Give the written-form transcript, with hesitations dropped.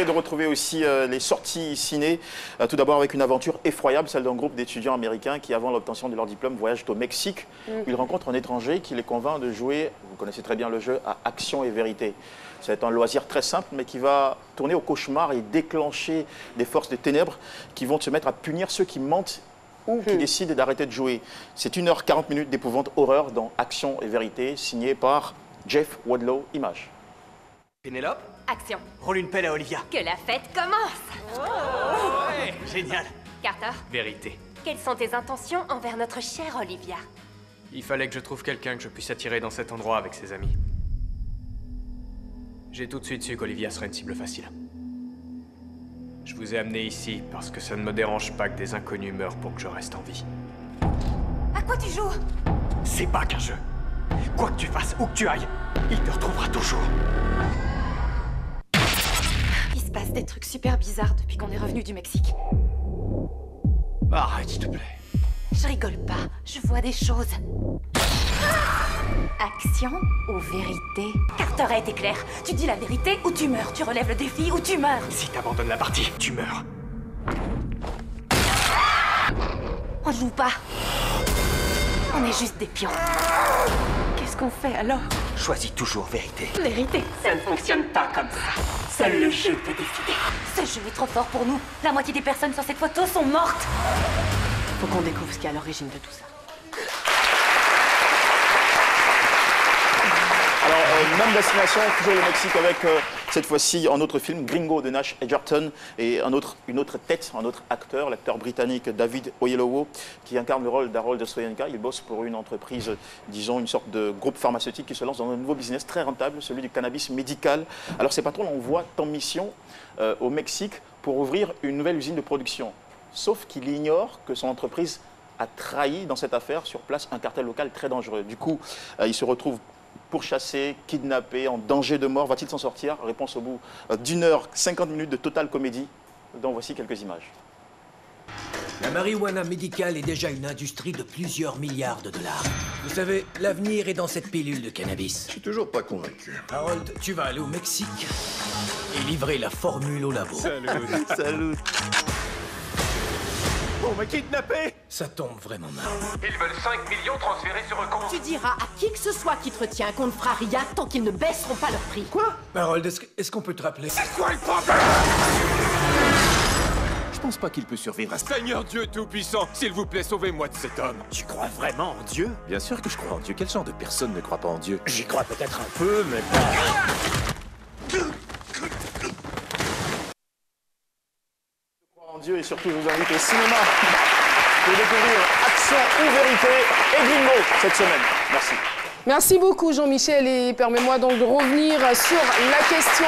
de retrouver aussi les sorties ciné. Tout d'abord avec une aventure effroyable, celle d'un groupe d'étudiants américains qui, avant l'obtention de leur diplôme, voyagent au Mexique. Où ils rencontrent un étranger qui les convainc de jouer, vous connaissez très bien le jeu, à Action et Vérité. C'est un loisir très simple, mais qui va tourner au cauchemar et déclencher des forces des ténèbres qui vont se mettre à punir ceux qui mentent ou qui décident d'arrêter de jouer. C'est 1h40 d'épouvante horreur dans Action et Vérité, signé par Jeff Wadlow Images. Pénélope, Action. roule une pelle à Olivia. Que la fête commence. Ouais, génial. Carter, Vérité. quelles sont tes intentions envers notre chère Olivia? Il fallait que je trouve quelqu'un que je puisse attirer dans cet endroit avec ses amis. J'ai tout de suite su qu'Olivia serait une cible facile. Je vous ai amené ici parce que ça ne me dérange pas que des inconnus meurent pour que je reste en vie. À quoi tu joues? C'est pas qu'un jeu. Quoi que tu fasses, où que tu ailles, il te retrouvera toujours. Il se passe des trucs super bizarres depuis qu'on est revenu du Mexique. Arrête, s'il te plaît. Je rigole pas, je vois des choses. Action ou vérité? Carter a été clair. Tu dis la vérité ou tu meurs. Tu relèves le défi ou tu meurs. Si t'abandonnes la partie, tu meurs. On joue pas. On est juste des pions. Qu'est-ce qu'on fait alors? Choisis toujours vérité. Vérité. Ça ne fonctionne pas comme ça. Seul le jeu peut décider. Ce jeu est trop fort pour nous. La moitié des personnes sur cette photo sont mortes. Faut qu'on découvre ce qui est à l'origine de tout ça. Alors, même destination, toujours le Mexique avec cette fois-ci un autre film, Gringo de Nash Edgerton, et une autre tête, un autre acteur, l'acteur britannique David Oyelowo, qui incarne le rôle d'Harold Soyinka. Il bosse pour une entreprise, disons une sorte de groupe pharmaceutique qui se lance dans un nouveau business très rentable, celui du cannabis médical. Alors ses patrons l'envoient en mission au Mexique pour ouvrir une nouvelle usine de production. Sauf qu'il ignore que son entreprise a trahi dans cette affaire sur place un cartel local très dangereux. Du coup, il se retrouve pourchassé, kidnappé, en danger de mort. Va-t-il s'en sortir? Réponse au bout d'1h50 de totale comédie, dont voici quelques images. La marijuana médicale est déjà une industrie de plusieurs milliards de dollars. Vous savez, l'avenir est dans cette pilule de cannabis. Je suis toujours pas convaincu. Harold, tu vas aller au Mexique et livrer la formule au labo. Salut. On m'a kidnappé. Ça tombe vraiment mal. Ils veulent 5 millions transférés sur un compte. Tu diras à qui que ce soit qui te retient qu'on ne fera rien tant qu'ils ne baisseront pas leur prix. Quoi? Harold, est-ce qu'on peut te rappeler? C'est quoi le problème? Je pense pas qu'il peut survivre à ça. Seigneur Dieu Tout-Puissant, s'il vous plaît, sauvez-moi de cet homme. Tu crois vraiment en Dieu? Bien sûr que je crois en Dieu. Quel genre de personne ne croit pas en Dieu? J'y crois peut-être un peu, mais pas... En Dieu, et surtout, je vous invite au cinéma pour découvrir Action ou Vérité et Gringo cette semaine. Merci. Merci beaucoup Jean-Michel et permets-moi donc de revenir sur la question